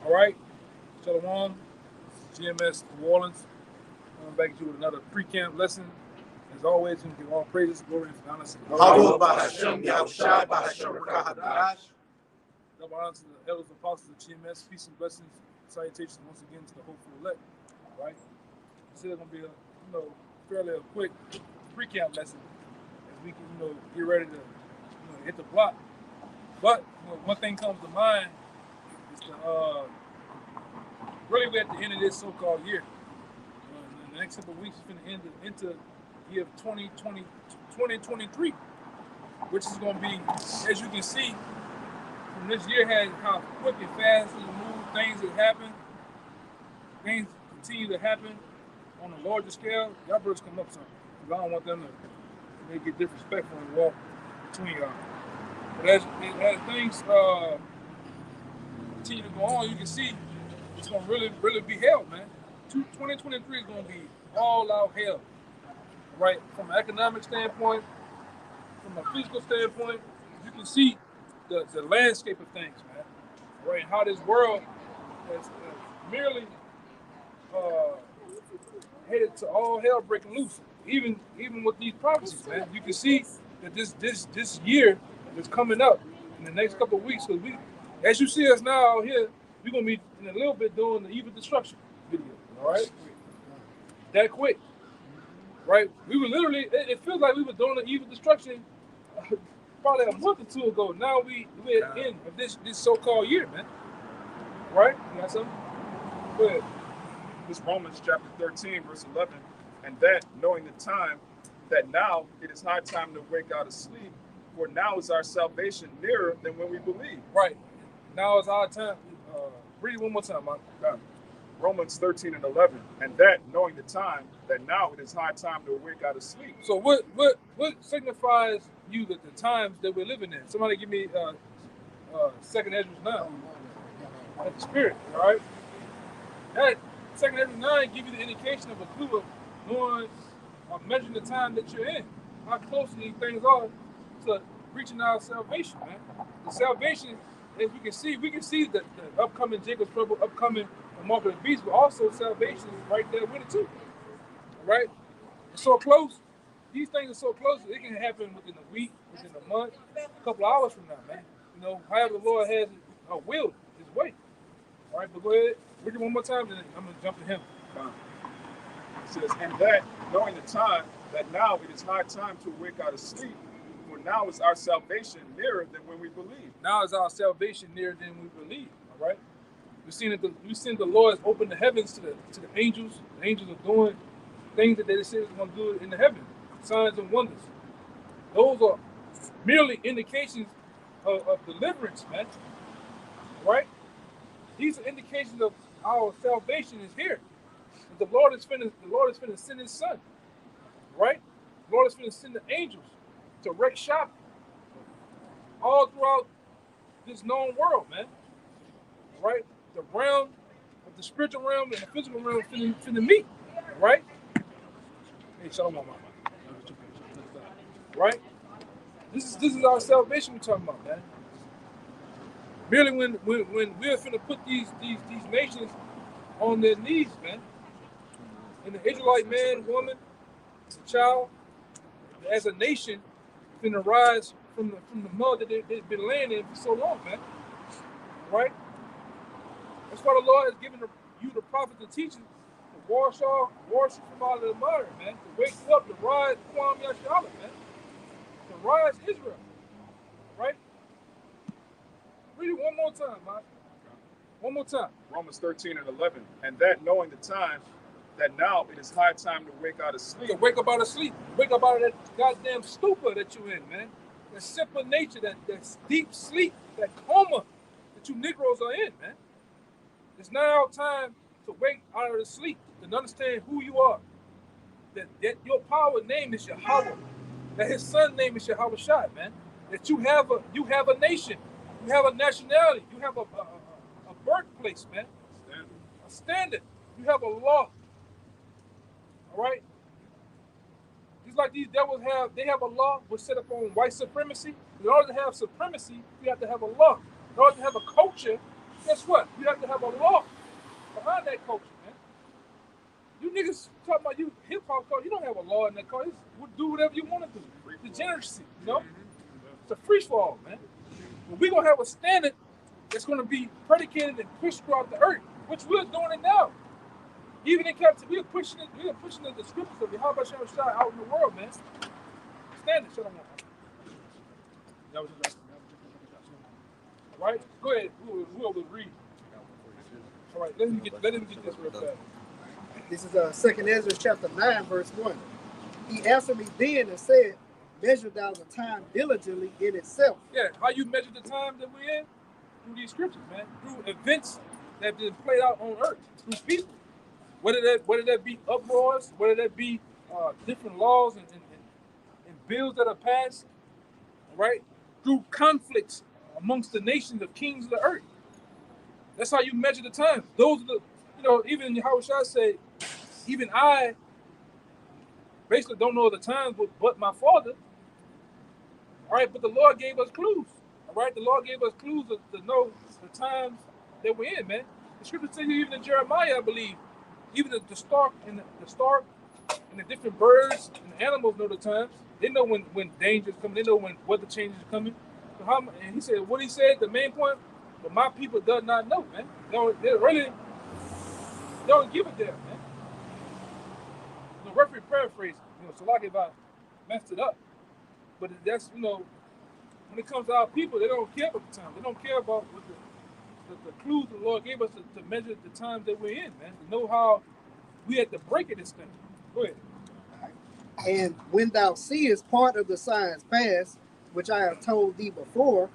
All right, Shalom, GMS New Orleans. Coming back to you with another pre-camp lesson. As always, we give all praises, glory, and honor to Hallelujah, Bahashem, Yahushai, Bahashem, Rakahadash. double honor to the elders and apostles of GMS. Peace and blessings, salutations once again to the hopeful elect. All right, this is going to be a fairly quick pre-camp lesson as we can get ready to hit the block. But one thing comes to mind is the really we're at the end of this so-called year. In the next couple of weeks, it's going to end into the year of 2023, which is going to be, as you can see, from this year has how quick and fast it moved, things that happen, things continue to happen on a larger scale. Y'all brothers come up some, because I don't want them to get disrespectful and walk between y'all. But as things continue to go on, you can see it's going to really be hell, man. 2023 is going to be all out hell, right? From an economic standpoint, from a physical standpoint, you can see the landscape of things, man, right? How this world has merely headed to all hell breaking loose. Even with these prophecies, man, you can see that this year that's coming up in the next couple of weeks, because as you see us now out here, we're gonna be in a little bit doing the evil destruction video, all right? That quick, right? We were literally, it feels like we were doing the evil destruction probably a month or two ago. Now we're at the end of this so-called year, man. Right? You got something? Go ahead. This Romans chapter 13, verse 11, and that knowing the time, that now it is high time to wake out of sleep, for now is our salvation nearer than when we believe. Right. Now is our time. Read it one more time, Mike. Romans 13 and 11, and that knowing the time, that now it is high time to wake out of sleep. So what signifies you that the times that we're living in? Somebody give me 2nd Ezra 9. That's the spirit, all right? That 2nd Ezra 9 give you the indication of a clue of knowing or measuring the time that you're in. How close these things are to reaching our salvation, man. The salvation, as we can see the upcoming Jacob's trouble, upcoming the mark of the beast, but also salvation is right there with it too. All right? It's so close. These things are so close, it can happen within a week, within a month, a couple of hours from now, man. However the Lord has willed his way. All right, but go ahead. Read it one more time, then I'm going to jump to him. It says, and that knowing the time, that now it is high time to wake out of sleep, for now is our salvation nearer than when we believe. Now is our salvation nearer than we believe. All right. We've seen the Lord has opened the heavens to the angels. The angels are doing things that they said was going to do in the heaven, signs and wonders. Those are merely indications of deliverance, man. All right. These are indications of our salvation is here. The Lord is finna send his son. Right? The Lord is finna send the angels to wreak shop all throughout this known world, man. Right? The realm of the spiritual realm and the physical realm finna meet. Right? Hey, shalom, mama. Right? This is our salvation we're talking about, man. Merely when we're finna put these nations on their knees, man. And the Israelite man, woman, the child, as a nation, finna rise from the mud that they've been laying in for so long, man. Right? That's why the Lord has given you the prophets and teachers to wash you from all of the mud, man. To wake you up, to rise Kwam Yashala, man. To rise Israel. Right? Read it one more time, man. One more time. Romans 13 and 11, and that knowing the time, that now it is high time to wake out of sleep. To wake up out of sleep. Wake up out of that goddamn stupor that you're in, man. That simple nature, that deep sleep, that coma that you Negroes are in, man. It's now time to wake out of the sleep, to understand who you are. That your power name is Yahweh. That his son's name is Yahweh Shai, man. That you have a nation. You have a nationality. You have a birthplace, man. A standard. You have a law. All right? Just like these devils they have a law which set up on white supremacy. In order to have supremacy, you have to have a law. In order to have a culture, guess what? You have to have a You niggas talking about you hip hop culture. You don't have a law in that culture. Do whatever you want to do. Degeneracy, you know? It's a free fall, man. But we're gonna have a standard that's gonna be predicated and pushed throughout the earth, which we're doing it now. Even in captivity, we're pushing the scriptures of Yahweh Shem Shai out in the world, man. Standard, shut up. That was just all right. Go ahead. Whoever read. All right, let him get this real fast. This is 2 Ezra chapter 9, verse 1. He answered me then and said, measure thou the time diligently in itself. Yeah, how you measure the time that we're in? Through these scriptures, man. Through events that have been played out on earth, through people. Whether that be uproars, whether that be different laws and bills that are passed, right? Through conflicts amongst the nations of kings of the earth. That's how you measure the time. Those are the, even Yahweh Shai said, even I basically don't know the times but my Father. All right, but the Lord gave us clues. All right, the Lord gave us clues to know the times that we're in, man. The scripture says even in Jeremiah, I believe, even the stork and the different birds and the animals know the times. They know when danger is coming. They know when weather changes are coming. So and he said, what he said, the main point, but my people does not know, man. They really don't give a damn, man. The referee paraphrase, so like if I messed it up. But that's, when it comes to our people, they don't care about the time. They don't care about what the clues the Lord gave us to measure the times that we're in, man. To know how we had to break it this thing. Go ahead. And when thou seest part of the signs pass, which I have told thee before,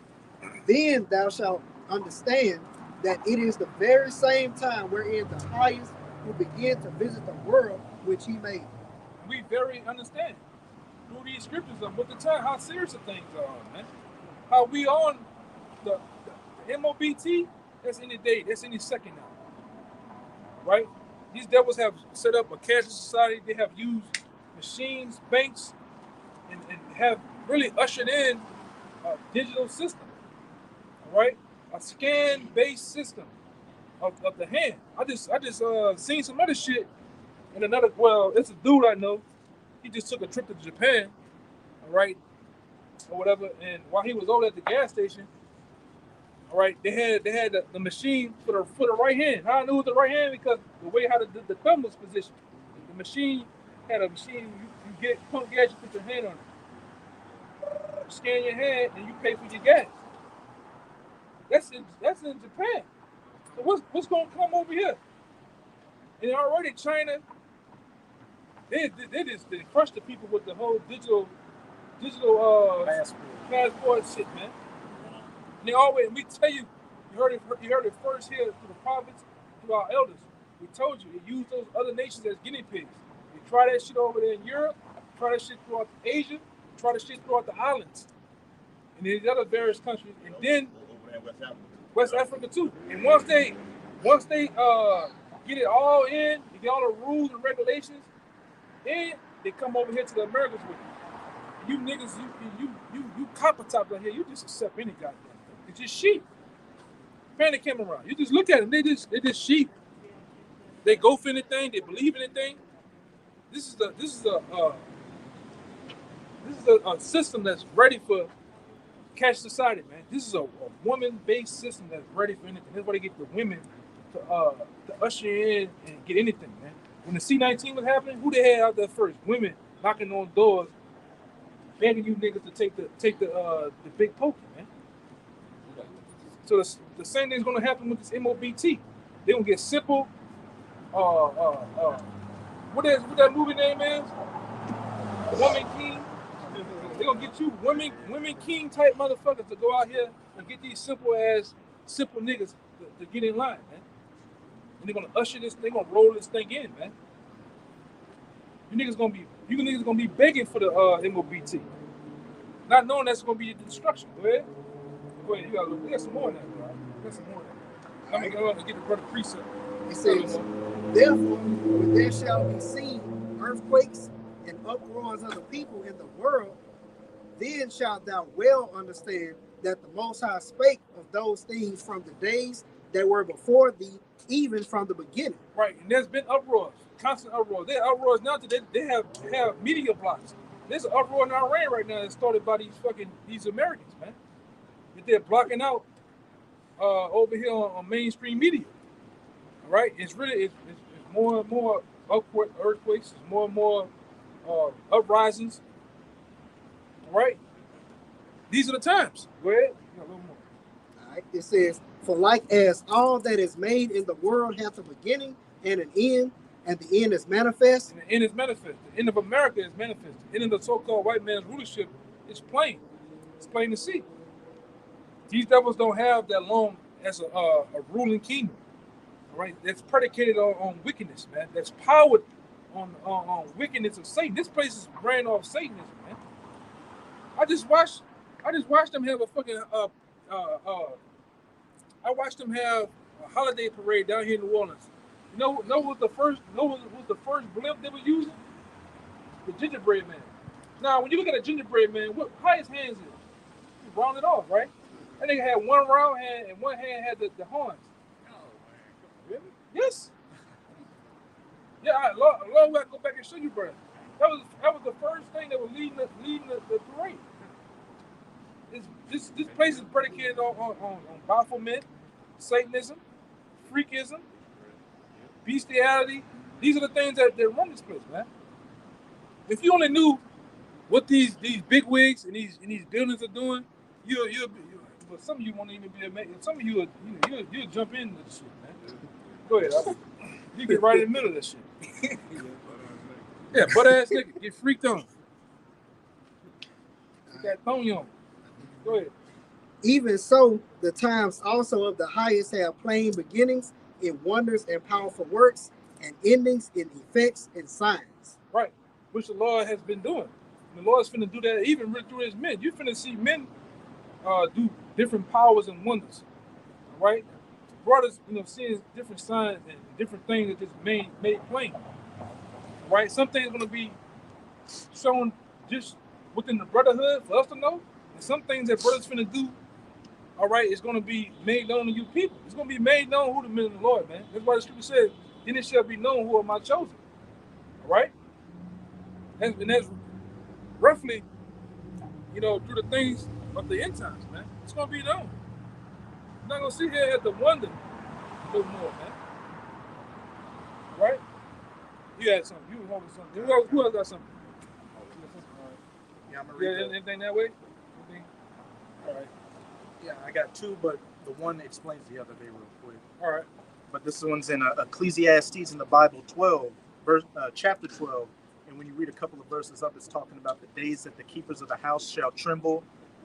then thou shalt understand that it is the very same time wherein the highest will begin to visit the world which he made. We very understand through these scriptures of what the time, how serious the things are, man. How we on the MOBT, that's any day, that's any second now. Right? These devils have set up a cashless society. They have used machines, banks, and have really ushered in a digital system. All right? A scan-based system of the hand. I just seen some other shit in it's a dude I know. He just took a trip to Japan, all right, or whatever, and while he was over at the gas station, all right, they had the machine for the right hand. How I knew it was the right hand because the way how the thumb was positioned. The machine had a machine, you get pump gas, you put your hand on it. Scan your hand and you pay for your gas. That's in Japan. So what's gonna come over here? And already China, they crushed the people with the whole digital passport shit, man. And they always, we tell you, you heard it first here through the prophets, through our elders. We told you, they used those other nations as guinea pigs. They try that shit over there in Europe, try that shit throughout Asia, try that shit throughout the islands, and these other various countries, and then West Africa too. And once they get it all in, they get all the rules and regulations, then they come over here to the Americas with you. You niggas, you copper top right here, you just accept any goddamn thing. It's just sheep. Pan the camera around. You just look at them, they just sheep. They go for anything, they believe in anything. This is a system that's ready for cash society, man. This is a woman-based system that's ready for anything. That's why they get the women to usher in and get anything, man. When the C-19 was happening, who they had out there first? Women knocking on doors, begging you niggas to take the big pokey, man. So the same thing's gonna happen with this MOBT. They gonna get simple. What that movie name is? Woman King. They gonna get you women king type motherfuckers to go out here and get these simple niggas to get in line, man. And they're gonna usher this, they gonna roll this thing in, man. You niggas gonna be begging for the MOBT. Not knowing that's gonna be your destruction. Go ahead, you got some more in that, bro. Got some more in that. I'm gonna get the brother precept. It says, therefore, when there shall be seen earthquakes and uproars of the people in the world, then shalt thou well understand that the Most High spake of those things from the days that were before thee, even from the beginning. Right, and there's been uproars, constant uproars. There are uproars now that they have media blocks. There's an uproar in Iran right now that's started by these Americans, man. That they're blocking out over here on mainstream media. Right? It's more and more earthquakes, it's more and more uprisings. Right? These are the times. Go ahead. A little more. All right. It says, for like as all that is made in the world hath a beginning and an end, and the end is manifest. And the end is manifest. The end of America is manifest. The end of the so-called white man's rulership is plain. It's plain to see. These devils don't have that long as a ruling kingdom. All right? That's predicated on wickedness, man. That's powered on wickedness of Satan. This place is ran off Satanism, man. I just watched them have a fucking I watched them have a holiday parade down here in New Orleans. You know what was the first blimp they were using? The gingerbread man. Now, when you look at a gingerbread man, how his hands is? He rounded off, right? That nigga had one round hand and one hand had the horns. Oh man, really? Yes. Yeah, Lord, we have to go back and show you, brother. That was the first thing that was leading the parade. This place is predicated on Baphomet, Satanism, freakism, bestiality. These are the things that run this place, man. If you only knew what these big wigs and these buildings are doing, but some of you won't even be amazed. Some of you you'll jump into this shit, man. Go ahead, you get right in the middle of that shit. Yeah, butt ass nigga, get freaked on. Get that thong on. Go ahead. Even so, the times also of the highest have plain beginnings in wonders and powerful works, and endings in effects and signs. Right, which the Lord has been doing. The Lord's finna do that even through his men. You're finna see men do different powers and wonders. Right? Brothers, seeing different signs and different things that just made plain. Right? Some things gonna be shown just within the brotherhood for us to know, and some things that brothers finna do, all right, it's gonna be made known to you people. It's gonna be made known who the men of the Lord, man. That's why the scripture says, then it shall be known who are my chosen. All right? And that's roughly, through the things of the end times, man. It's gonna be known. You're not gonna sit here and have to wonder a little more, man. Right? You had something. You were holding something. Who else got something? Yeah, I'm gonna read anything that way? Anything? All right. Yeah, I got two, but the one explains the other day real quick. All right. But this one's in Ecclesiastes in the Bible 12, chapter 12. And when you read a couple of verses up, it's talking about the days that the keepers of the house shall tremble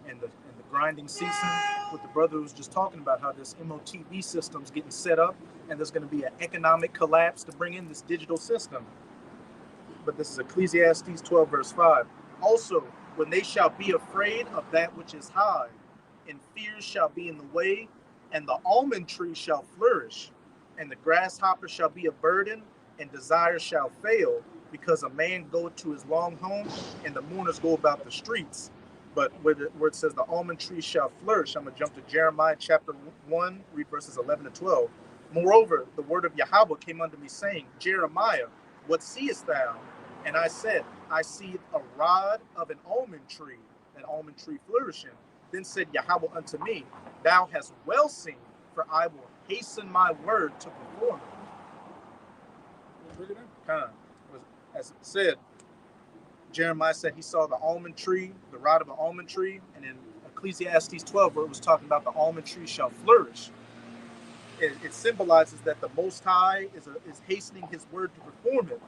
and the grinding ceasing. What the brother was just talking about, how this MOTV system's getting set up and there's going to be an economic collapse to bring in this digital system. But this is Ecclesiastes 12, verse 5. Also, when they shall be afraid of that which is high, and fears shall be in the way, and the almond tree shall flourish, and the grasshopper shall be a burden, and desire shall fail, because a man go to his long home, and the mourners go about the streets. But where it says the almond tree shall flourish, I'm going to jump to Jeremiah chapter 1, read verses 11 to 12. Moreover, the word of Yahweh came unto me, saying, Jeremiah, what seest thou? And I said, I see a rod of an almond tree flourishing. Then said Yahweh unto me, thou hast well seen, for I will hasten my word to perform it. As it said, Jeremiah said he saw the almond tree, the rod of an almond tree, and in Ecclesiastes 12, where it was talking about the almond tree shall flourish, it symbolizes that the Most High is hastening his word to perform it.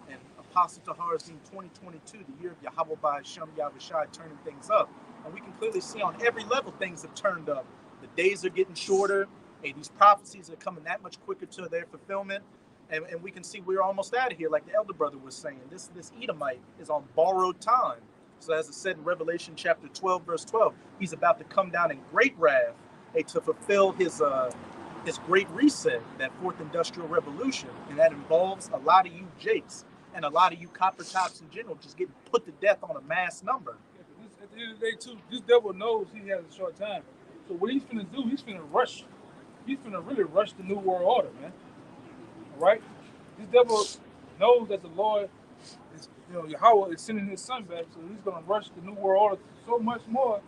And Apostle Tahar is in 2022, the year of Yahweh by Hashem Yahushai, turning things up. And we can clearly see on every level things have turned up. The days are getting shorter. And these prophecies are coming that much quicker to their fulfillment. And we can see we're almost out of here, like the elder brother was saying. This Edomite is on borrowed time. So as it said in Revelation chapter 12, verse 12, he's about to come down in great wrath to fulfill his great reset, that fourth industrial revolution. And that involves a lot of you jakes and a lot of you copper tops in general just getting put to death on a mass number. At the end of the day, too, this devil knows he has a short time. So what he's finna do, he's finna rush he's gonna really rush the new world order, man. All right? This devil knows that the Lord is, Yahweh is sending his son back, so he's gonna rush the new world order so much more.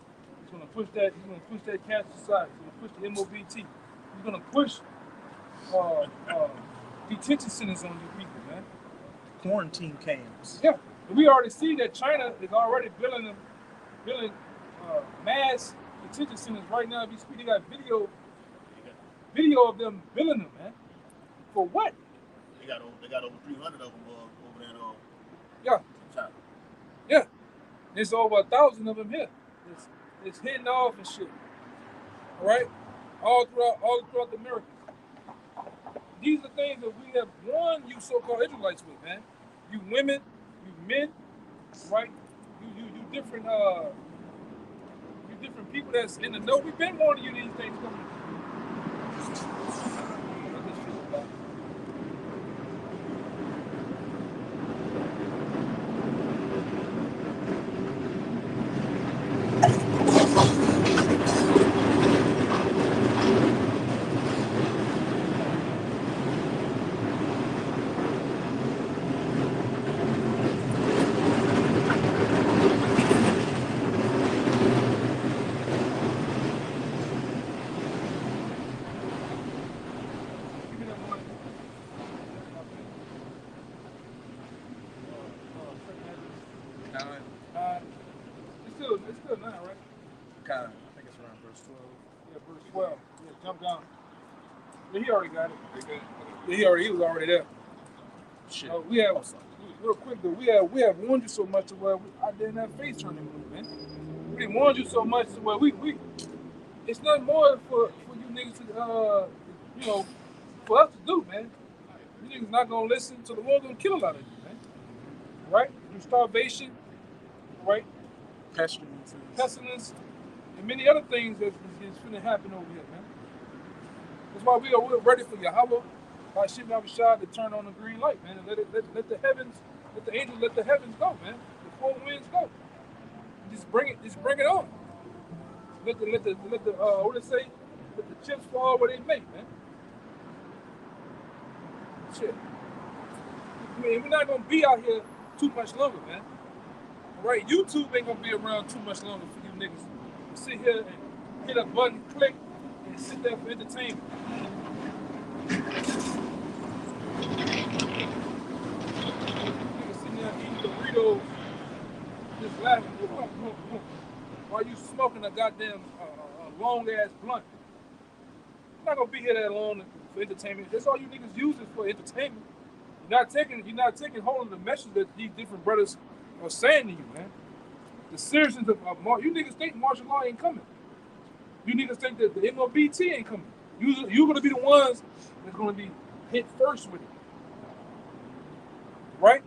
He's gonna push that. He's gonna push that cash society. He's gonna push the MOBT. He's gonna push detention centers on you people, man. Quarantine camps. Yeah, and we already see that China is already building mass detention centers right now. If you speak, they got video of them building them, man. For what? They got over 300 of them over there. Yeah, China. yeah. There's over 1,000 of them here. It's hitting off and shit. All right, all throughout the Americas. These are things that we have won you so-called Israelites with, man. You women, you men, right? You different people that's in the know. We've been warning you these things coming. It's still 9, right? Kind of. I think it's around verse 12. Yeah, verse 12. Yeah, jump down. Yeah, he already got it. Yeah, he was already there. Shit. We have real quick though. We have warned you so much to where I didn't have face turning blue, man. We didn't warn you so much to where we it's nothing more for you niggas to for us to do, man. You niggas not gonna listen, so the Lord's gonna kill a lot of you, man. Right? Through starvation, right? Pestilence, and many other things that is going to happen over here, man. That's why we're ready for Yahweh, by Shib Nabishad, to turn on the green light, man, and let the heavens, let the angels, let the heavens go, man. The four winds go. And just bring it on. Let the what they say? Let the chips fall where they may, man. Shit. I mean, we're not gonna be out here too much longer, man. Right, YouTube ain't gonna be around too much longer for you niggas to sit here and hit a button, click, and sit there for entertainment. Niggas sitting there eating Doritos, just laughing while you smoking a goddamn long ass blunt. You're not gonna be here that long for entertainment. That's all you niggas use it for entertainment. You're not taking hold of the message that these different brothers are saying to you, man. The seriousness of you niggas think martial law ain't coming. You niggas think that the MOBT ain't coming. You're gonna be the ones that's gonna be hit first with it. Right?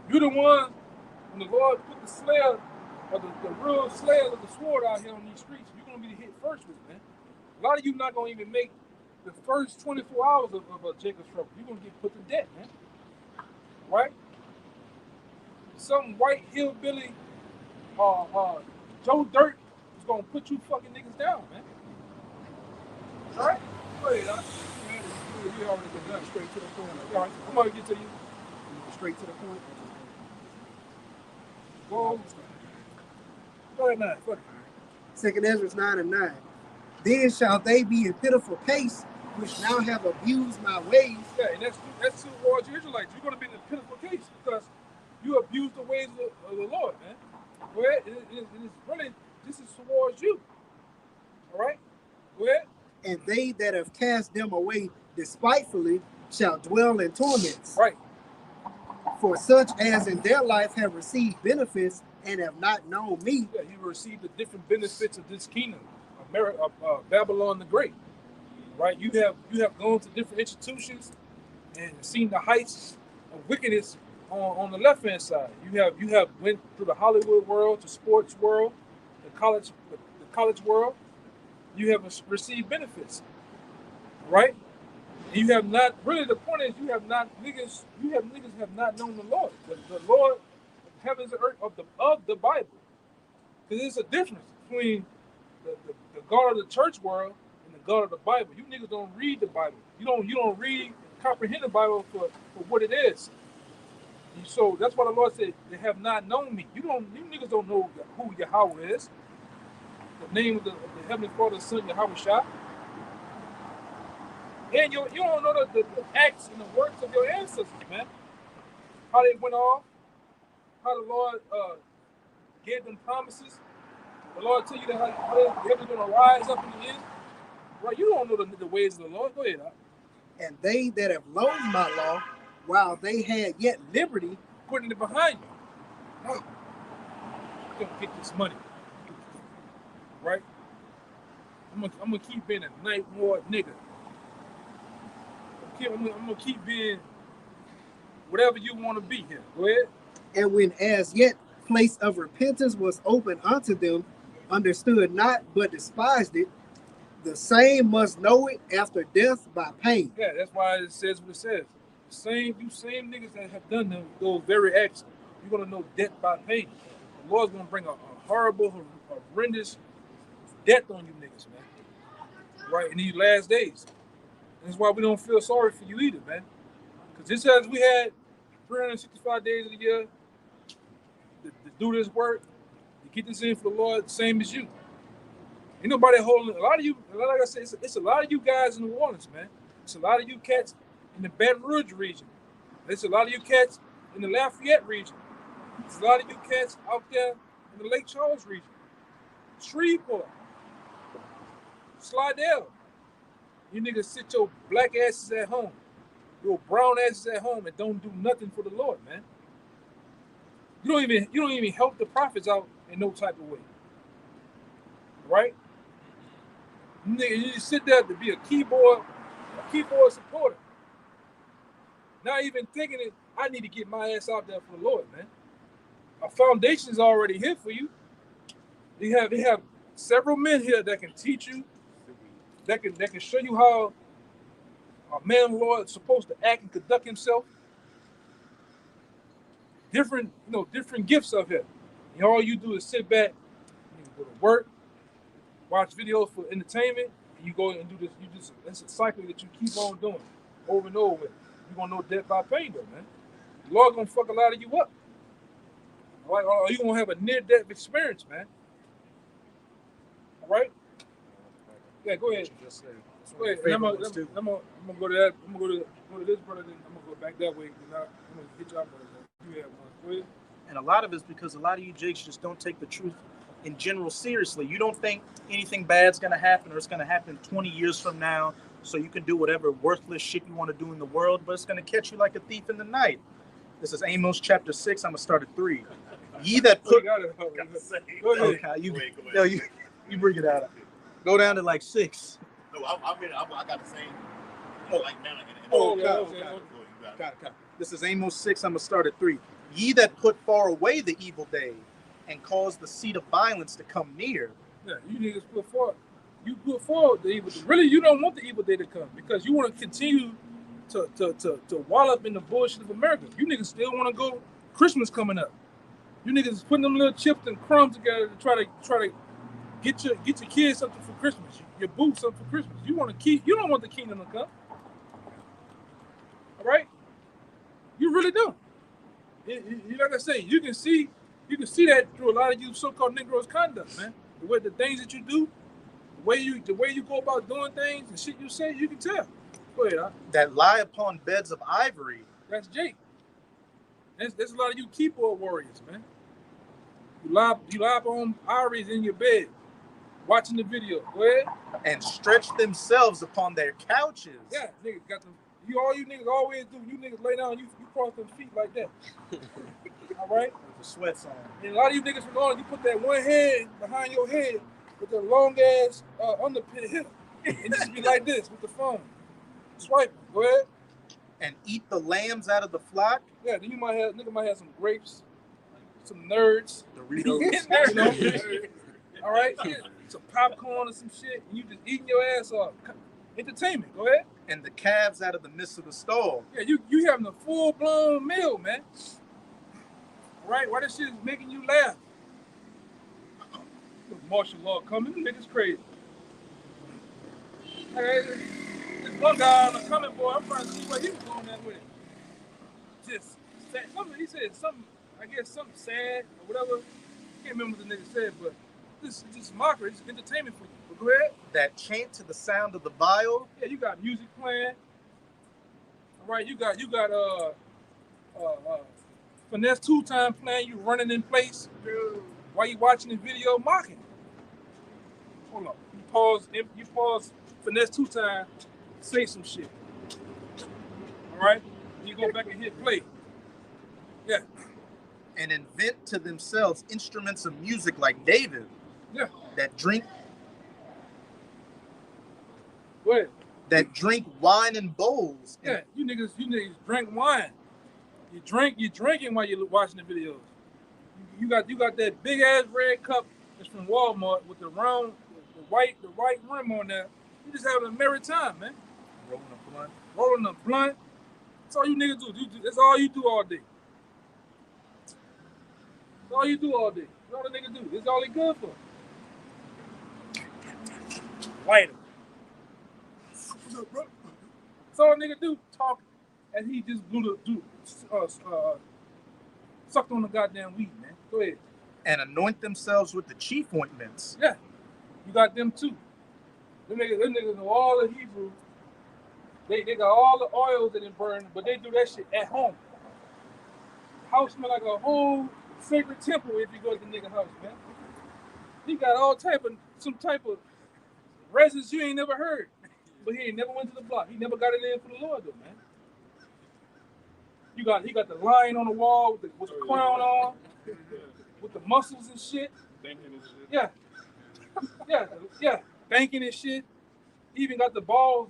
You're the ones when the Lord put the slayer or the real slayers of the sword out here on these streets, you're gonna be hit first with it, man. A lot of you not gonna even make the first 24 hours of Jacob's trouble. You're gonna get put to death, man. Right? Some white hillbilly, Joe Dirt is gonna put you fucking niggas down, man. All right? Go ahead, huh? We already been done straight to the point. All right, I'm gonna get to you. Straight to the point. Go ahead now. Fuck it. 2 Ezra 9:9. Then shall they be in pitiful case, which now have abused my ways. Yeah, and that's towards you Israelites. You're gonna be in a pitiful case because you abuse the ways of the Lord, man. Go ahead. This is towards you. All right? Go ahead. And they that have cast them away despitefully shall dwell in torments. Right. For such as in their life have received benefits and have not known me. Yeah, you received the different benefits of this kingdom, Babylon the Great. Right? You have gone to different institutions and seen the heights of wickedness on the left hand side. You have went through the Hollywood world, the sports world, the college world. You have received benefits, right? And you have not really. The point is, niggas have not known the Lord, the Lord of heavens and earth of the Bible. Because there's a difference between the God of the church world and the God of the Bible. You niggas don't read the Bible. You don't read, comprehend the Bible for what it is. And so that's why the Lord said, they have not known me. You niggas don't know who Yahweh is. The name of the Heavenly Father, Son, Yahweh Shah. And you don't know the acts and the works of your ancestors, man. How they went off, how the Lord gave them promises. The Lord tell you that how they're going to rise up in the end. Right? You don't know the ways of the Lord. Go ahead. And they that have loathed my law, while they had yet liberty, Putting it behind you. No. You're going to get this money. Right? I'm gonna keep being a night ward nigga. I'm gonna keep being whatever you want to be here. Go ahead. and when as yet place of repentance was open unto them, understood not, but despised it, the same must know it after death by pain. Yeah, that's why it says what it says. You same niggas that have done those very acts, you're gonna know death by pain. The Lord's gonna bring a horrible, horrendous death on you niggas, man. Right in these last days. And that's why we don't feel sorry for you either, man. Because just as we had 365 days of the year to do this work, to get this in for the Lord, same as you. Ain't nobody holding a lot of you. Like I said, it's a lot of you guys in New Orleans, man. It's a lot of you cats in the Baton Rouge region. It's a lot of you cats in the Lafayette region. It's a lot of you cats out there in the Lake Charles region. Shreveport, Slidell. You niggas sit your black asses at home, your brown asses at home, and don't do nothing for the Lord, man. You don't even help the prophets out in no type of way, right? You just sit there to be a keyboard supporter. Not even thinking that I need to get my ass out there for the Lord, man. A foundation is already here for you. They have several men here that can teach you, that can show you how a man of the Lord is supposed to act and conduct himself. Different gifts of here. And all you do is sit back, you go to work, watch videos for entertainment, and you go and do this. That's a cycle that you keep on doing over and over with. You're gonna know death by pain, though, man. The Lord gonna fuck a lot of you up. All right, or you gonna have a near-death experience, man. All right? Yeah, go ahead. Go ahead. I'm gonna go to that. I'm gonna go to this brother, then I'm gonna go back that way. Then I'm gonna hit y'all brother. You have one. Go ahead. And a lot of it's because a lot of you jakes just don't take the truth in general seriously. You don't think anything bad's gonna happen or it's gonna happen 20 years from now, so you can do whatever worthless shit you want to do in the world, but it's gonna catch you like a thief in the night. This is Amos chapter 6. I'm gonna start at 3. Ye that put Go ahead. okay, you bring it out. Go down to like 6. No, I got the same. Like now. Got it. This is Amos 6. I'm gonna start at 3. Ye that put far away the evil day, and cause the seat of violence to come near. Yeah, you niggas put forward. You put forward the evil day. Really, you don't want the evil day to come because you want to continue to wallop in the bullshit of America. You niggas still want to go. Christmas coming up. You niggas is putting them little chips and crumbs together to try to get your kids something for Christmas. Your boo something for Christmas. You don't want the kingdom to come. All right? You really don't. Like I say, you can see that through a lot of you so-called Negroes' conduct, man. The things that you do, the way you go about doing things, the shit you say, you can tell. Go ahead, huh? That lie upon beds of ivory. That's Jake. There's a lot of you keyboard warriors, man. You lie upon ivories in your bed, watching the video. Go ahead. And stretch themselves upon their couches. Yeah, niggas got them. All you niggas always do. You niggas lay down, you cross them feet like that. All right? With the sweats on. And a lot of you niggas from North, you put that one hand behind your head with the long ass underpin here, and just be like this with the phone, swiping. Go ahead. And eat the lambs out of the flock. Yeah, then nigga might have some grapes, some nerds, Doritos. you know? All right, some popcorn or some shit, and you just eating your ass off. Entertainment. Go ahead. And the calves out of the midst of the stall. Yeah, you having a full blown meal, man. Right? Why this shit is making you laugh? Martial law coming, niggas crazy. Hey, this one guy on the comment board, I'm trying to see where he was going at with it. Just sad. He said something, I guess something sad or whatever. I can't remember what the nigga said, but this is just mockery. It's entertainment for you. But go ahead. That chant to the sound of the viol. Yeah, you got music playing. All right, you got finesse 2-time playing. You running in place while you watching the video mocking. Hold on. You pause finesse 2-time, say some shit. All right? You go back and hit play. Yeah. And invent to themselves instruments of music like David. Yeah. That drink. Go ahead. That drink wine in bowls. Yeah, you niggas drink wine. You drinking while you're watching the videos. You got that big ass red cup that's from Walmart with the round, the white rim on there. You just having a merry time, man. Rolling a blunt. That's all you niggas do. That's all you do all day. That's all you do all day. That's all the niggas do. That's all they good for. Lighter. That's all a nigga do. Talk, and he just sucked on the goddamn weed, man. Go ahead. And anoint themselves with the chief ointments. Yeah, you got them too. Them niggas know all the Hebrew. They got all the oils that they burn, but they do that shit at home. House smell like a whole sacred temple if you go to the nigga house, man. He got some type of resins you ain't never heard. But he ain't never went to the block. He never got it in for the Lord though, man. He got the lion on the wall with the crown on, with the muscles and shit. Thinking and shit. Yeah. Thanking and shit. He even got the balls.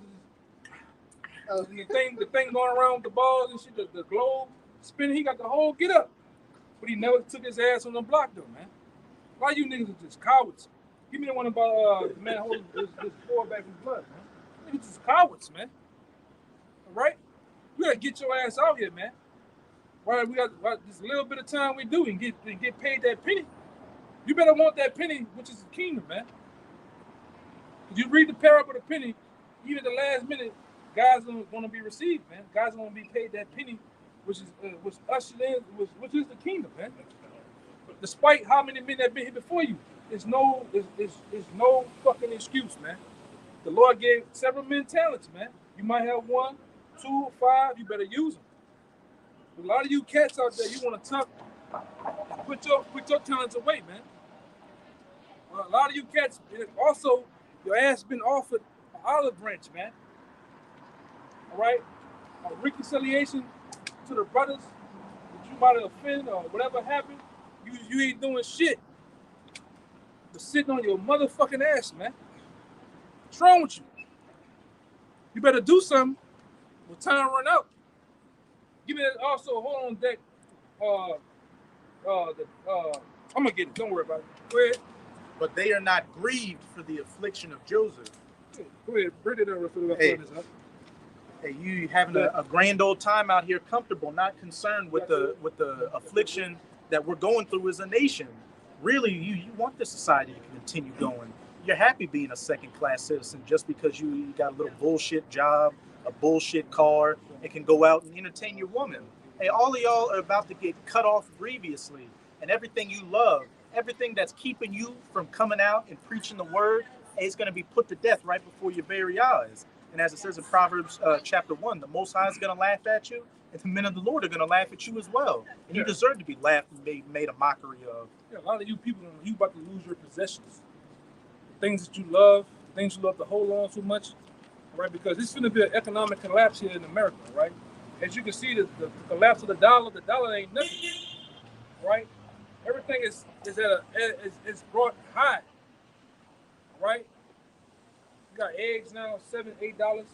The thing going around with the balls and shit, the globe spinning. He got the whole get up. But he never took his ass on the block though, man. Why you niggas are just cowards? Give me the one about the man holding this boy back in blood, man. Niggas just cowards, man. All right? We gotta get your ass out here, man. Right? We got this little bit of time we do and get paid that penny. You better want that penny, which is the kingdom, man. If you read the parable of the penny, even at the last minute, guys are gonna be received, man. Guys are gonna be paid that penny, which is the kingdom, man. Despite how many men have been here before you, there's no fucking excuse, man. The Lord gave several men talents, man. You might have 1, 2, 5. You better use them. But a lot of you cats out there, you want to tuck and put your talents away, man. Well, a lot of you cats, also, your ass been offered an olive branch, man. All right? A reconciliation to the brothers that you might have offended or whatever happened. You ain't doing shit. But sitting on your motherfucking ass, man. What's wrong with you? You better do something when time run out. Give me that also, hold on deck. I'm gonna get it. Don't worry about it. Go ahead. But they are not grieved for the affliction of Joseph. Go ahead. Bring it over for the this up. Hey, you having a grand old time out here, comfortable, not concerned with the affliction that we're going through as a nation. Really, you want this society to continue going. You're happy being a second-class citizen just because you got a little bullshit job, a bullshit car, and can go out and entertain your woman. Hey, all of y'all are about to get cut off grievously, and everything you love, everything that's keeping you from coming out and preaching the word, is going to be put to death right before your very eyes. And as it says in Proverbs chapter 1, the Most High is going to laugh at you, and the men of the Lord are going to laugh at you as well. And you deserve to be laughed and made a mockery of. Yeah, a lot of you people, you about to lose your possessions. The things that you love, the things you love to hold on to much, right? Because it's going to be an economic collapse here in America, right? As you can see, the collapse of the dollar ain't nothing, right? Everything is brought high, right? You got eggs now, $7, $8.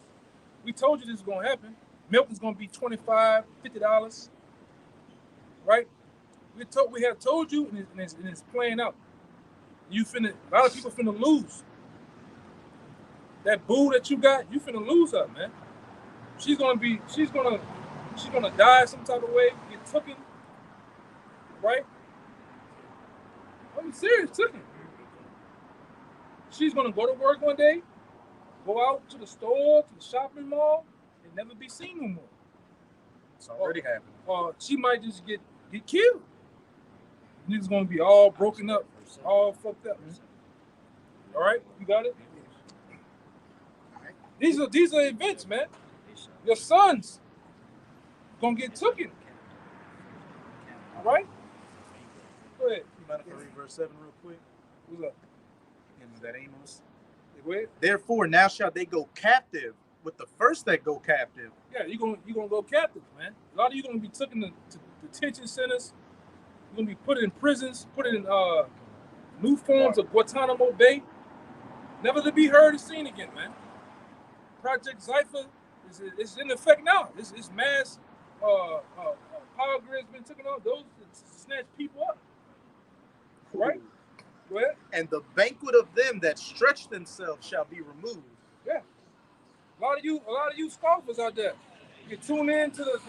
We told you this is going to happen. Milk is going to be $25, $50, right? We have told you, and it's playing out. A lot of people finna lose. That boo that you got, you finna lose her, man. She's gonna die some type of way, get taken, right? I'm serious, taken. She's gonna go to work one day, go out to the store, to the shopping mall, and never be seen no more. It's already happening. Or she might just get killed. Niggas gonna be all broken up, all fucked up. All right, you got it. These are events, man. Your sons gonna get taken. All right. Go ahead. You mind if I read verse 7 real quick? What's up? And is that Amos? Go ahead. Therefore, now shall they go captive with the first that go captive. Yeah, you gonna go captive, man. A lot of you gonna be taken to detention centers. You're gonna be put in prisons, put in new forms of Guantanamo Bay, never to be heard or seen again, man. Project Zypher is in effect now. It's mass power grid's been taken off. Those snatch people up, right? Go ahead. And the banquet of them that stretch themselves shall be removed. Yeah. A lot of you scoffers out there. You tune into the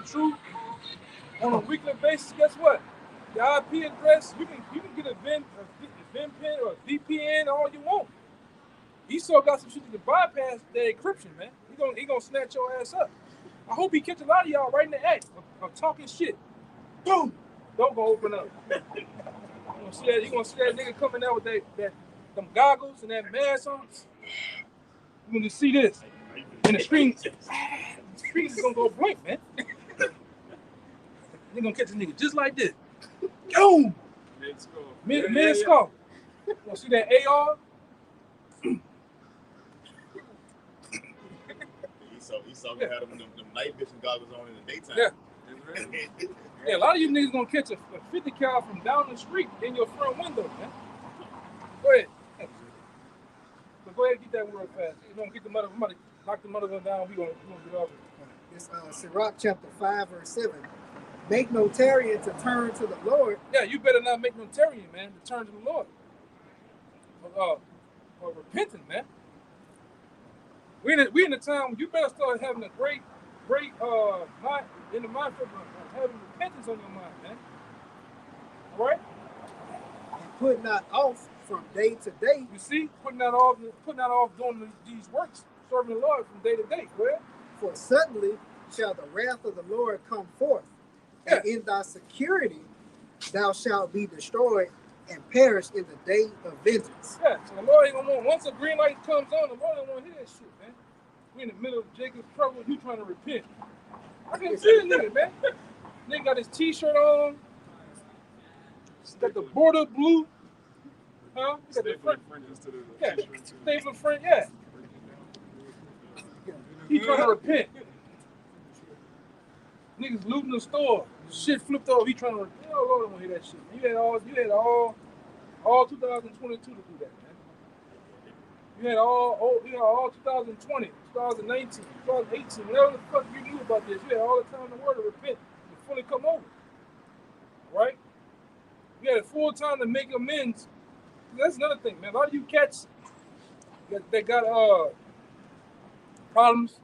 truth on a weekly basis. Guess what? The IP address, you can get a VPN or a VPN all you want. Esau got some shit to bypass the encryption, man. He gonna snatch your ass up. I hope he catch a lot of y'all right in the act of talking shit. Boom! Don't go open up. You gonna see that nigga coming out with them goggles and that mask on. You gonna see this. And the screen is gonna go blank, man. They gonna catch this nigga just like this. Boom! Mid skull. You gonna see that AR? Esau had them night vision goggles on in the daytime. Yeah. Yeah, a lot of you niggas gonna catch a 50 cal from down the street in your front window, man. Go ahead. So go ahead and get that word fast. We're gonna get the mother, knock the mother down. We're gonna get off it. It's Sirach chapter 5, verse 7. Make no tarrying to turn to the Lord. Yeah, you better not make no tarrying, man, to turn to the Lord. Or repenting, man. We in a time when you better start having a great mind in the mind of having repentance on your mind, man. All right? And put not off from day to day. You see, putting that off doing these works, serving the Lord from day to day. Go ahead. For suddenly shall the wrath of the Lord come forth, and in thy security thou shalt be destroyed and perish in the day of vengeance. Yeah, so the Lord ain't gonna want, once a green light comes on, the Lord don't want to hear that shit, man. We in the middle of Jacob's trouble, you trying to repent. I can see the nigga, man. Nigga got his t-shirt on, got the border blue, huh? Got the front, staple front, yeah. He trying to repent. Niggas looting the store, shit flipped over. He trying to repent. Oh Lord, I don't want to hear that shit. You had all 2022 to do that, man. You had all 2020, 2019, 2018, whatever the fuck you knew about this. You had all the time in the world to repent and fully come over, right? You had a full time to make amends. That's another thing, man. A lot of you cats that got problems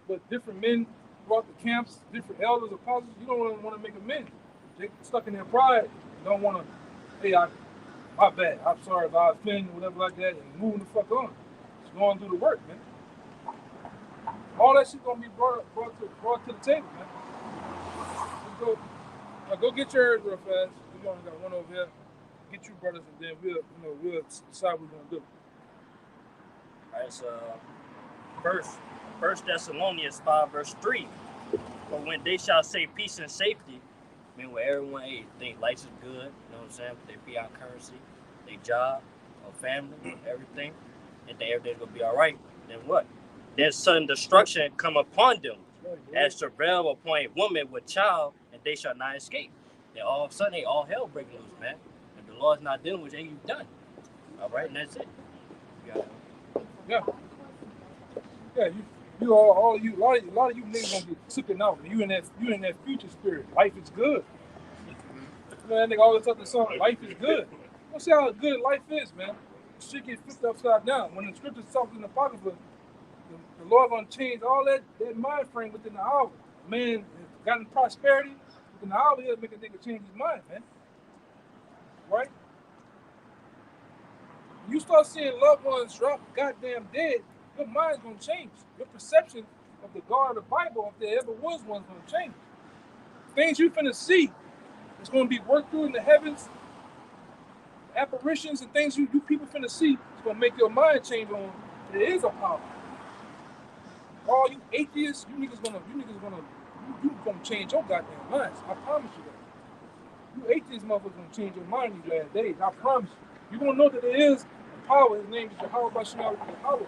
with different men throughout the camps, different elders, apostles. You don't want to make amends. They stuck in their pride. You don't want to. Hey, my bad. I'm sorry if I offend, whatever like that, and moving the fuck on. Just going through the work, man. All that shit gonna be brought to the table, man. Let's go get yours real fast. We only got one over here. Get you brothers, and then we'll decide what we're gonna do. All right, so First Thessalonians 5 verse 3. But when they shall say peace and safety, I mean, where everyone think life is good, you know what I'm saying? They be on currency, their job, or family, everything, and think everything's gonna be all right. Then what? Then sudden destruction come upon them, as travail upon a woman with child, and they shall not escape. Then all of a sudden, all hell break loose, man. If the Lord's not dealing with you, you've done. All right, and that's it. Yeah. A lot of you niggas gonna get taken out. You in that future spirit. Life is good. Man, nigga always talk the song. Life is good. Don't see how good life is, man. Shit get flipped upside down. When the scriptures talk in the Apocrypha, the Lord gonna change all that mind frame within the hour. Man got in prosperity within the hour. He'll make a nigga change his mind, man. Right? You start seeing loved ones drop goddamn dead. your mind's gonna change. Your perception of the God of the Bible, if there ever was one, gonna change. Things you finna see, it's gonna be worked through in the heavens, apparitions and things you people finna see. It's gonna make your mind change on. There is a power. All you atheists, you niggas gonna change your goddamn minds. I promise you that. You atheist motherfuckers gonna change your mind these last days. I promise you. You gonna know that there is a power. His name is Yahweh Bashar Yahweh.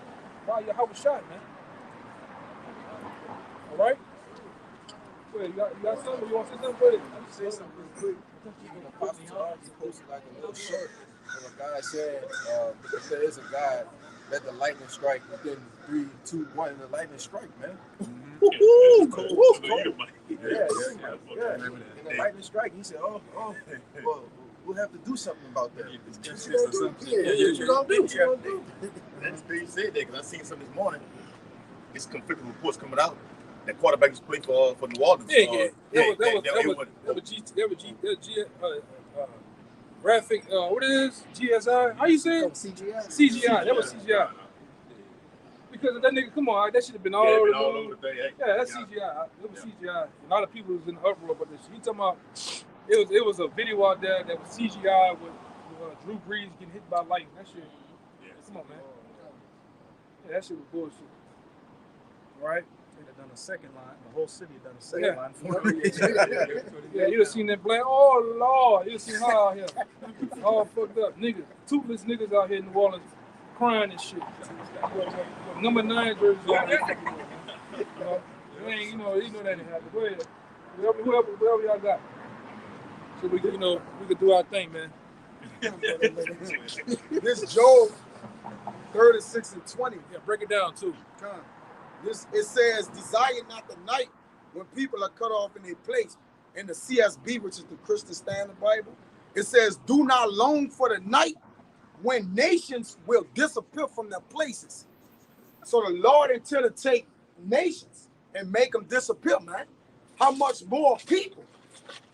By Yahweh Shai, man. All right. Go ahead. You got something? You want to say something? Go ahead. Let me say something real quick. Even Apostle Charles, he posted like a little short of a guy saying, if there is a God, let the lightning strike within 3, 2, 1, and the lightning strike, man. Cold. Yeah. And the lightning strike, he said, well, we'll have to do something about that. What you gonna do? That's the thing you said there, because I seen something this morning. It's conflicting reports coming out. That quarterback is playing for New Orleans. Graphic, what it is? GSI? How you say it? CGI. That was CGI. Because that nigga, come on, that should have been all over the day. Yeah, that's CGI. It was CGI. A lot of people was in the uproar about this. He talking about it was a video out there that was CGI with Drew Brees getting hit by lightning. That shit. Come on, man. Yeah, that shit was bullshit. Right? They'd have done a second line. The whole city had done a second line for him. Yeah, you'd have seen that black. Oh, Lord. You'd have seen how out here. All fucked up. Niggas. Toothless niggas out here in New Orleans crying and shit. Number 9 jerseys on. You know that ain't happening. Go ahead. Whoever y'all got. So we could do our thing, man. This Job 36 and 20. Yeah, break it down too. It says, desire not the night when people are cut off in their place. In the CSB, which is the Christian Standard Bible, it says, do not long for the night when nations will disappear from their places. So the Lord intended to take nations and make them disappear, man. How much more people?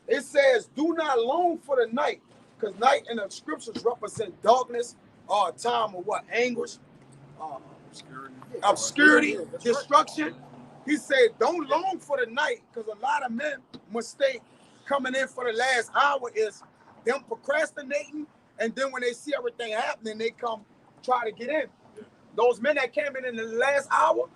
It says, do not long for the night, because night in the scriptures represent darkness or a time of what? Anguish, obscurity, destruction. He said, don't long for the night, because a lot of men mistake coming in for the last hour is them procrastinating, and then when they see everything happening, they come try to get in. Those men that came in the last hour,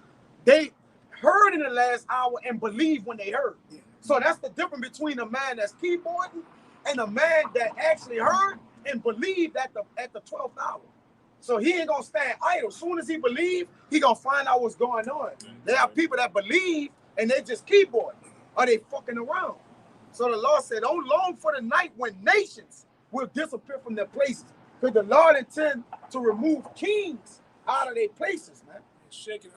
they heard in the last hour and believed when they heard. So that's the difference between a man that's keyboarding and a man that actually heard and believed at the 12th hour. So he ain't gonna stand idle. As soon as he believe, he gonna find out what's going on. There are people that believe and they just keyboard, or they fucking around. So the Lord said, don't long for the night when nations will disappear from their places. Because the Lord intends to remove kings out of their places, man. Shake and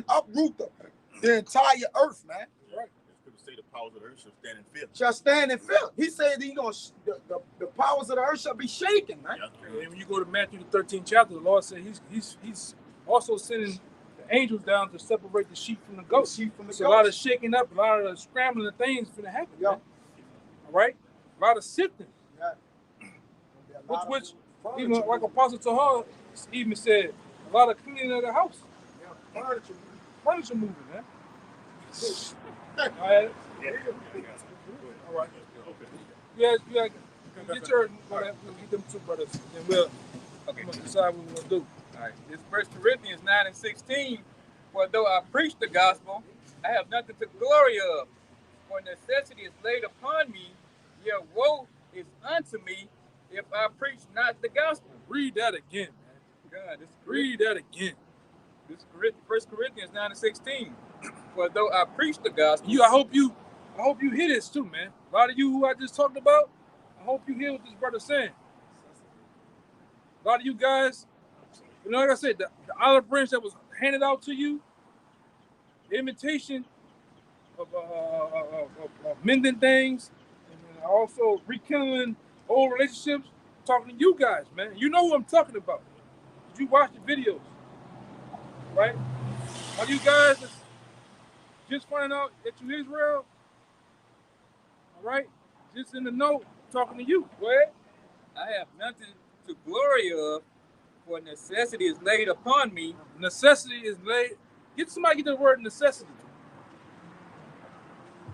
uproot the entire earth, man. Right. People say the powers of the earth shall stand in fear. Shall stand in fear. He said the powers of the earth shall be shaken, man. Yeah. And when you go to Matthew the 13th chapter, the Lord said he's also sending the angels down to separate the sheep from the goats. A lot of shaking up, a lot of scrambling of things finna happen. Yeah. All right? A lot of sifting. Yeah. Which even like Apostle Tahar even said, a lot of cleaning of the house. Yeah. Furniture moving, man. All right. Yeah. All right. Yeah, get your get them 2 brothers, and we'll decide what we're gonna do. All right. It's 1 Corinthians 9 and 16. For though I preach the gospel, I have nothing to glory of. For necessity is laid upon me, yet woe is unto me if I preach not the gospel. Read that again, man. God, read that again. This is 1 Corinthians 9 and 16. For though I preach the gospel, I hope you hear this too, man. A lot of you who I just talked about, I hope you hear what this brother's saying. A lot of you guys, like I said, the olive branch that was handed out to you, the imitation of mending things, and also rekindling old relationships. I'm talking to you guys, man. You know who I'm talking about. Did you watch the videos? Right? Are you guys just finding out that you're Israel? All right? Just in the know, talking to you. Well, I have nothing to glory of, For necessity is laid upon me. Necessity is laid. Get the word necessity.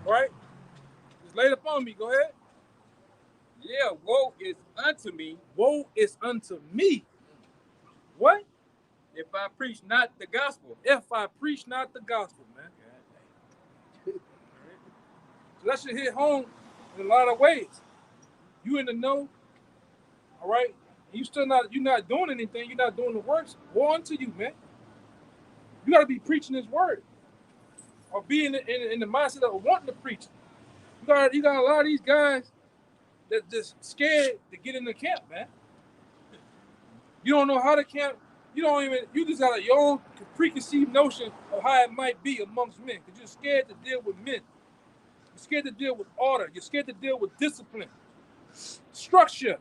Right? It's laid upon me. Go ahead. Yeah, woe is unto me. Woe is unto me. What? If I preach not the gospel. If I preach not the gospel, man. So that should hit home in a lot of ways. You in the know, all right? You're not doing anything. You're not doing the works. Woe unto you, man. You got to be preaching His word, or be in the mindset of wanting to preach. You got a lot of these guys that just scared to get in the camp, man. You don't know how to camp. You just got your own preconceived notion of how it might be amongst men, because you're scared to deal with men. You're scared to deal with order. You're scared to deal with discipline, structure.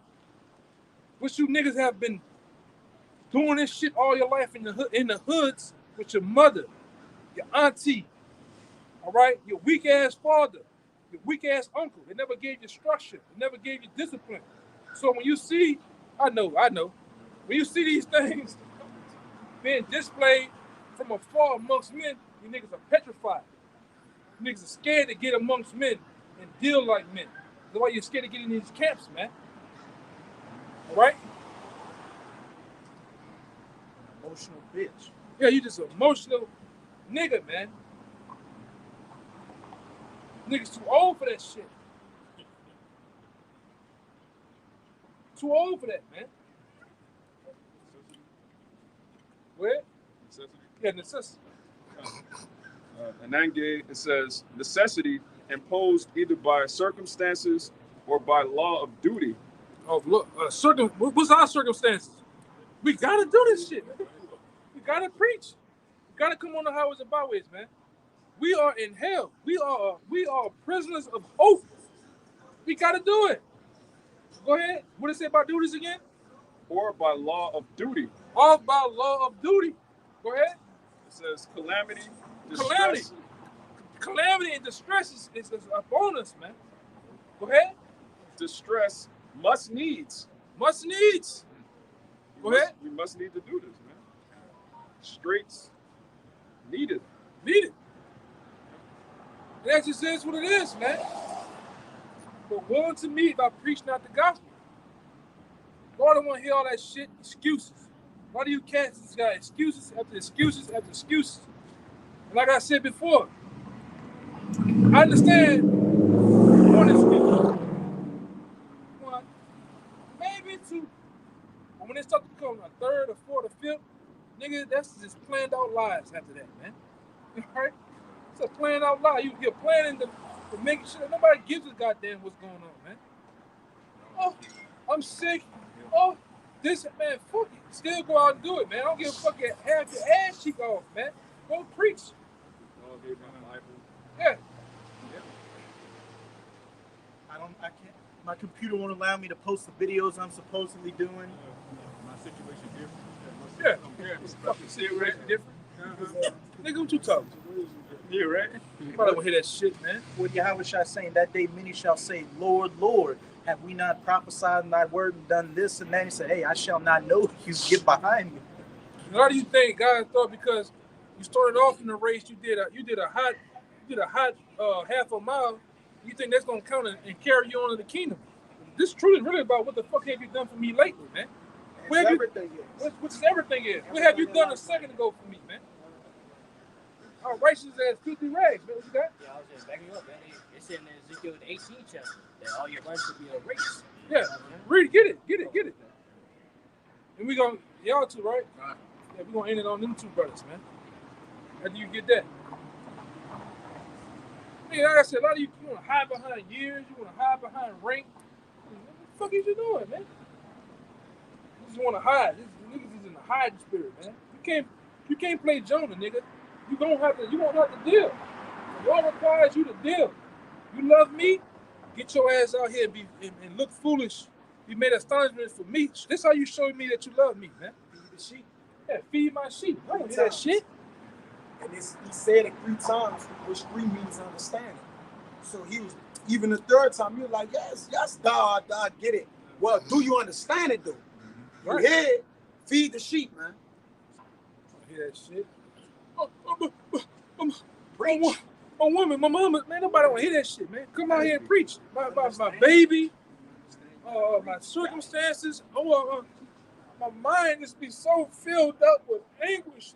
Which you niggas have been doing this shit all your life in the hoods with your mother, your auntie, all right, your weak ass father, your weak ass uncle. They never gave you structure. They never gave you discipline. So when you see, I know, when you see these things being displayed from afar amongst men, you niggas are petrified. You niggas are scared to get amongst men and deal like men. That's why you're scared to get in these camps, man. All right? Emotional bitch. Yeah, you just an emotional nigga, man. Niggas too old for that shit. Too old for that, man. Where? Necessity. Yeah, necessity. And then it says necessity imposed either by circumstances or by law of duty. Oh, look, what's our circumstances? We gotta do this shit, man. We gotta preach. We gotta come on the highways and byways, man. We are in hell. We are prisoners of oath. We gotta do it. Go ahead. What did it say about do this again? Or by law of duty. All by law of duty. Go ahead. It says calamity, distress. Calamity and distress is upon us, man. Go ahead. Distress must needs. Must needs. Go ahead. We must need to do this, man. Straits needed. Needed. That just is what it is, man. But woe unto me if I preach not the gospel. Lord, I don't want to hear all that shit. Excuses. Why do you cats this guy? Excuses after excuses after excuses. And like I said before, I understand one excuse. One, maybe two. But when it starts to become a third or fourth or fifth, nigga, that's just planned out lies after that, man. All right? It's a planned out lie. You're planning to make sure that nobody gives a goddamn what's going on, man. Oh, I'm sick. Oh, this, man, fuck it. Still go out and do it, man. I don't give a fuck if half your ass cheek off, man. Go preach. Yeah. I can't. My computer won't allow me to post the videos I'm supposedly doing. My situation Yeah. Fucking situation different. Nigga, what you talking? Yeah, right? You probably won't hear that shit, man. What Yahweh shall saying, that day many shall say, Lord, Lord, have we not prophesied in thy word and done this and that? He said, hey, I shall not know you. Get behind me. How do you think God thought because you started off in the race, you did a hot half a mile, you think that's gonna count and carry you on to the kingdom? This truly really about what the fuck have you done for me lately, man? What is everything is? What have you done a second ago for me, man? Our righteous as filthy rags, man. What you got? Yeah, I was just backing you up, man. It's in Ezekiel 18 chapter that all your life will be a race. Yeah, read it, get it. And we gonna, y'all two, right? Yeah, we gonna end it on them two brothers, man. After you get that. Man, like I said, a lot of you want to hide behind years, you want to hide behind rank. What the fuck is you doing, man? You just want to hide. This niggas is in the hiding spirit, man. You can't play Jonah, nigga. You won't have to deal. The Lord requires you to deal. You love me? Get your ass out here and look foolish. You made astonishment for me. This how you show me that you love me, man. Feed the sheep. Yeah, feed my sheep. I don't hear that shit. And he said it 3 times, which 3 means understanding. So he was, even the 3rd time, he was like, yes, thou, I get it. Well, do you understand it, though? Right. You hear it Feed the sheep, man. I hear that shit. My woman, my mama, man, nobody want to hear that shit, man. Come out here and preach. My baby, my circumstances, my mind just be so filled up with anguish.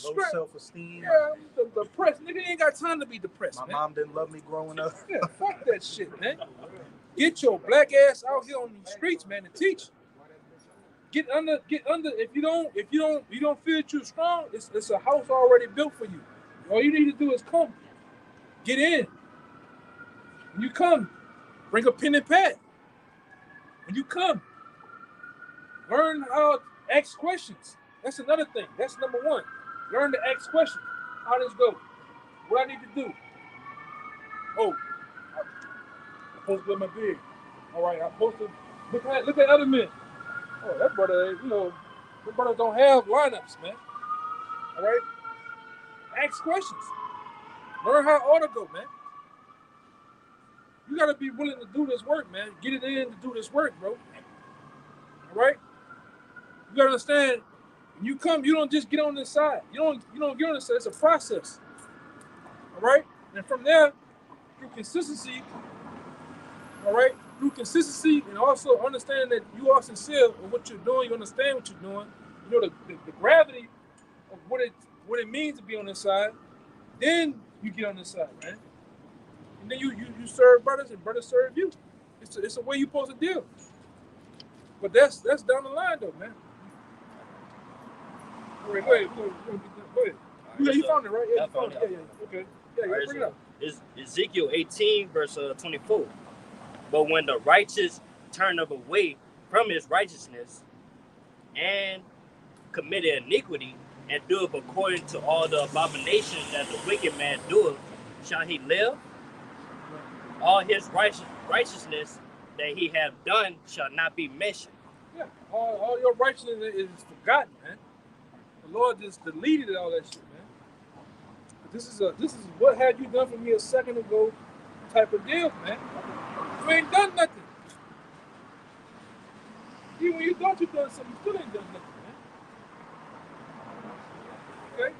Low self-esteem. Yeah, I'm depressed. Nigga ain't got time to be depressed, My mom didn't love me growing up. Yeah, fuck that shit, man. Get your black ass out here on these streets, man, and teach. Get under. If you don't feel that you're strong, it's a house already built for you. All you need to do is come. Get in. When you come, bring a pen and pad. When you come, learn how to ask questions. That's another thing. That's number one. Learn to ask questions. How does this go? What I need to do? Oh, I'm supposed to let my beard. All right, I'm supposed to look at other men. Oh, that brother, the brothers don't have lineups, man. All right? Ask questions. Learn how it ought to go, man. You got to be willing to do this work, man. Get it in to do this work, bro. All right? You got to understand, when you come, you don't just get on this side. You don't get on this side. It's a process. All right? And from there, through consistency, all right? Through consistency and also understand that you are sincere in what you're doing, you understand what you're doing, you know the gravity of what it means to be on this side, then you get on this side, man. And then you serve brothers and brothers serve you. It's a way you're supposed to deal. But that's down the line though, man. All right, go ahead. You found it, right? Yeah, you found it. Yeah. Okay. Yeah, right, bring it up. It's Ezekiel 18, verse 24. But when the righteous turn away from his righteousness and committed iniquity and doeth according to all the abominations that the wicked man doeth, shall he live? All his righteousness that he have done shall not be mentioned. Yeah, all your righteousness is forgotten, man. The Lord just deleted all that shit, man. This is what had you done for me a second ago type of deal, man. You ain't done nothing. Even when you thought you done something, you still ain't done nothing, man. Okay?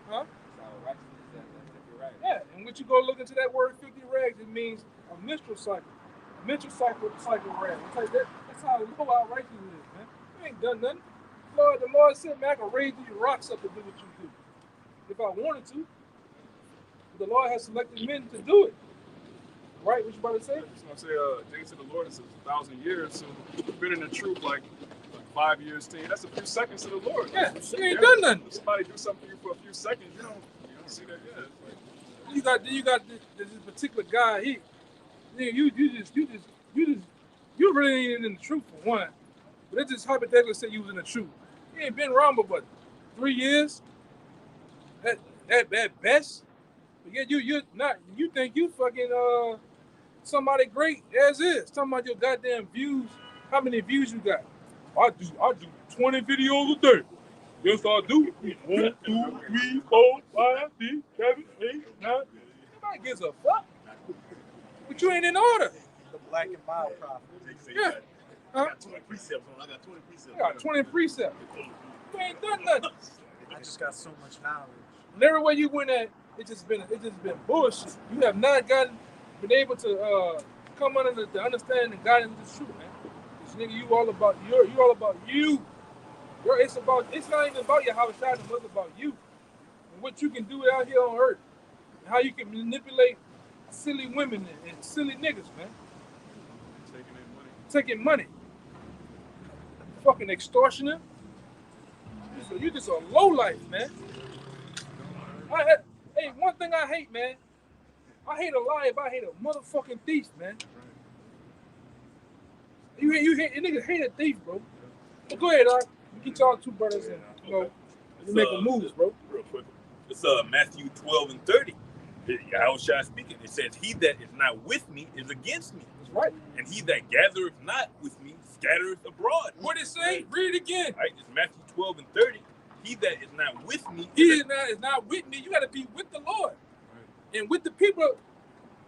Huh? Yeah, and when you go look into that word 50 rags, it means a menstrual cycle. A menstrual cycle rag. That's how low our righteousness is, man. You ain't done nothing. The Lord said, man, I can raise these rocks up to do what you do. If I wanted to. But the Lord has selected men to do it. Right? What you about to say? I was going to say, days of the Lord is 1,000 years. So you've been in the truth like 5 years, 10. That's a few seconds to the Lord. Yeah, you ain't done nothing. If somebody do something for you for a few seconds, you don't see that yet. You got this particular guy. You really ain't in the truth for one. But let's just hypothetically say you was in the truth. You ain't been wrong but what, 3 years? At best. But yet you think you fucking somebody great as is. Talking about your goddamn views. How many views you got? I do 20 videos a day. Yes, I do. 1, 2, 3, 4, 5, 6, 7, 8, 9. Nobody gives a fuck. But you ain't in order. The black and mild prophet. Yeah. I got 20 precepts on. I got 20 precepts. You got 20 precepts. You ain't done nothing. I just got so much knowledge. And everywhere you went at, it's just been bullshit. You have not been able to come under the understanding and guidance of the truth, man. This nigga, you all about you. It's not even about your house shot, it's about you. And what you can do out here on earth. And how you can manipulate silly women and silly niggas, man. Taking money. Fucking extortioner. So you just a low life, man. Hey, one thing I hate, man. I hate a liar, but I hate a motherfucking thief, man. You niggas hate a thief, bro. So go ahead, Doc. You get y'all two brothers and you make a moves, bro. Real quick. It's Matthew 12 and 30. Yahushua speaking. It says, "He that is not with me is against me. That's right. And he that gathereth not with me scattereth abroad." What it say? Read it again. Right? It's Matthew 12 and 30. He that is not with me is not with me. You got to be with the Lord. Right. And with the people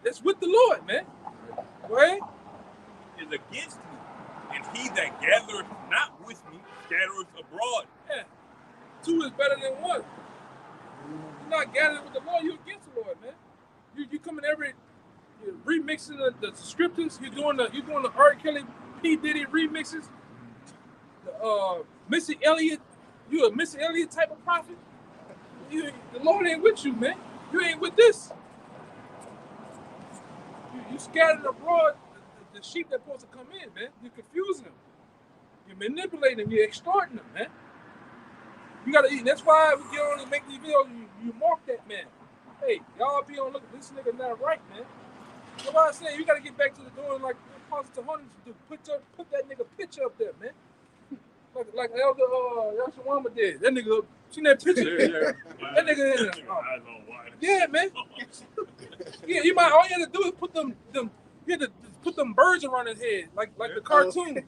that's with the Lord, man. Go ahead. Is against me. And he that gathereth not with me scatterers abroad. Yeah. 2 is better than 1. You're not gathering with the Lord, you're against the Lord, man. You coming you're remixing the scriptures, you're doing the R. Kelly P. Diddy remixes, the Missy Elliott, you a Missy Elliott type of prophet. The Lord ain't with you, man. You ain't with this. You scattered abroad the sheep that's supposed to come in, man. You're confusing them. You're manipulating them. You're extorting them, man. You gotta eat. That's why we get on and make these videos. You mark that man. Hey, y'all be on look. This nigga not right, man. That's why I say you gotta get back to the doing like Apostle Hunter do. Put that nigga picture up there, man. Like Elder Yashawama did. That nigga, seen that picture? Yeah. That nigga in there. Yeah, man. Yeah, you might. All you had to do is put them. You had to put them birds around his head, like the cartoon,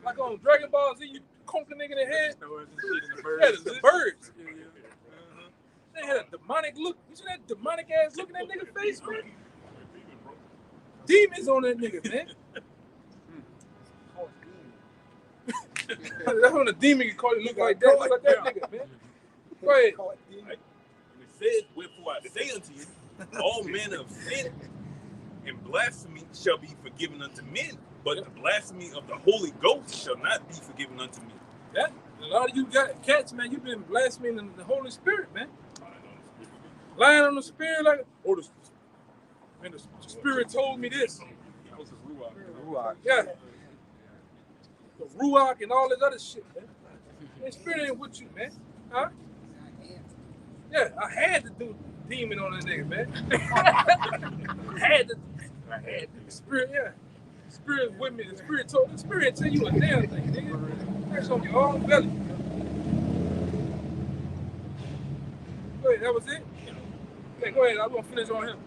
like on Dragon Ball Z. You conk the nigga in the head. Yeah, the birds. They had a demonic look. You see that demonic ass look in that nigga face, man? Demons on that nigga, man. That's when a demon can call you look like that. Look like that nigga, man. Go ahead. And it says, wherefore I say unto you, all men of sin and blasphemy shall be forgiven unto men, but the blasphemy of the Holy Ghost shall not be forgiven unto me. That a lot of you got cats, man. You've been blaspheming the Holy Spirit, man. Lying on the Spirit, like, the Spirit told me this. That was the Ruach. Yeah. The Ruach and all this other shit, man. The Spirit ain't with you, man. Huh? Yeah, I had to do demon on that nigga, man. I had to. The Spirit, yeah. The Spirit with me. The Spirit tell you a damn thing, nigga. That's on your own belly. Go ahead, that was it? Okay, go ahead. I'm going to finish on him.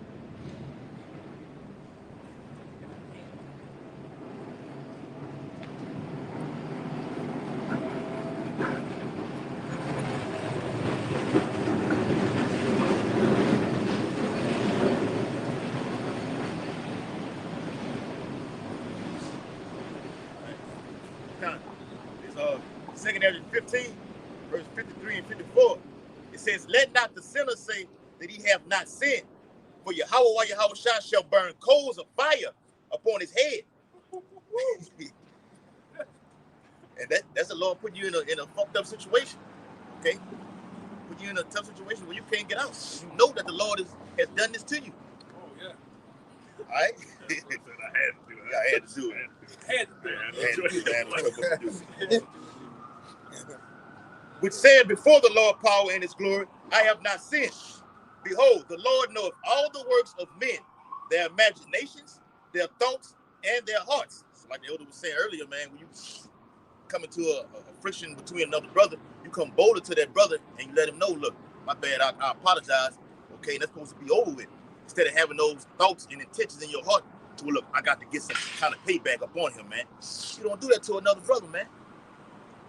Second Ezra 15, verse 53 and 54. It says, let not the sinner say that he have not sinned, for Yahweh shall burn coals of fire upon his head. And that's the Lord putting you in a fucked up situation. Okay? Put you in a tough situation where you can't get out. You know that the Lord has done this to you. Oh, yeah. All right? I had to do it. Which said before the Lord power and his glory, I have not sinned. Behold, the Lord knoweth all the works of men, their imaginations, their thoughts, and their hearts. So like the elder was saying earlier, man, when you come into a friction between another brother, you come bolder to that brother and you let him know, look, my bad, I apologize. Okay, and that's supposed to be over with. Instead of having those thoughts and intentions in your heart to, look, I got to get some kind of payback upon him, man. You don't do that to another brother, man.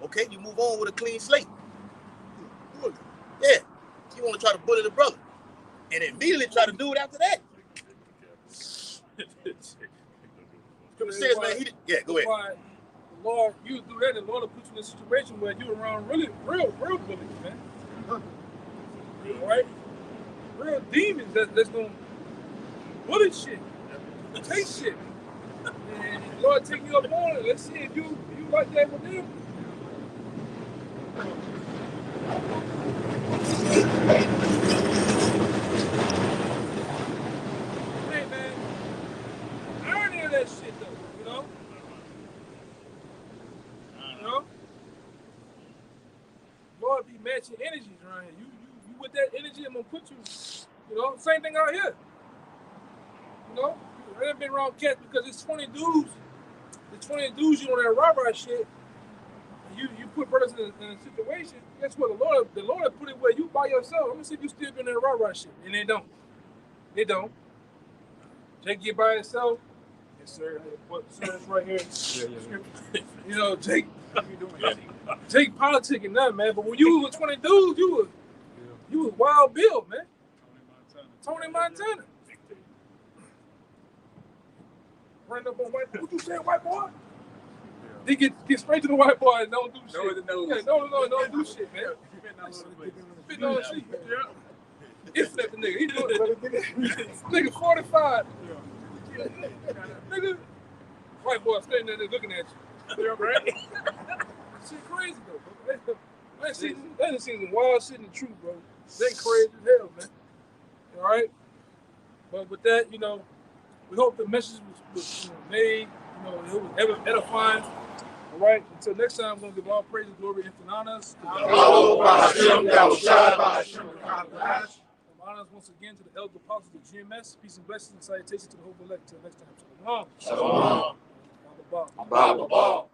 Okay, you move on with a clean slate. Yeah, you want to try to bully the brother and immediately try to do it after that. It says, man, go ahead. Why the Lord, you do that, the Lord will put you in a situation where you're around real bullies, man. All right? Real demons that's going to bully shit, take shit. And the Lord take you up on it. Let's see if you like that with them. Hey, man. Irony of that shit, though, you know? You know? Lord be matching energies around here. You with that energy, I'm gonna put you, you know, same thing out here. You know? I ain't been around cats because it's 20 dudes. The 20 dudes you on that rah-rah shit. You put brothers in a situation. Guess what? The Lord put it where you by yourself. I'm gonna see if you still been in that rah-rah shit. And they don't. They don't. Jake get by himself. Yes, sir. It's right here. Yeah. You know, Jake. Jake politicking that, man. But when you was with 20 dudes, you was Wild Bill, man. Tony Montana. Run up on white boy. What you say, white boy? They get straight to the white boy and don't do shit. No, no, Yeah, don't do shit, man. Spitting on the seat. It's that the nigga. He doing it. Nigga 45. Nigga. White boy standing there looking at you. Yeah, right? Shit crazy though, bro. I done seen some wild shit in the truth, bro. They crazy as hell, man. All right? But with that, you know, we hope the message was made, you know, it was edifying. All right? Until next time, we're going to give all praise and glory and honors. Honors once again to the elder apostles of GMS. Peace and blessings and salutations to the whole elect. Until next time. Shalom. Shalom. Baba. Baba.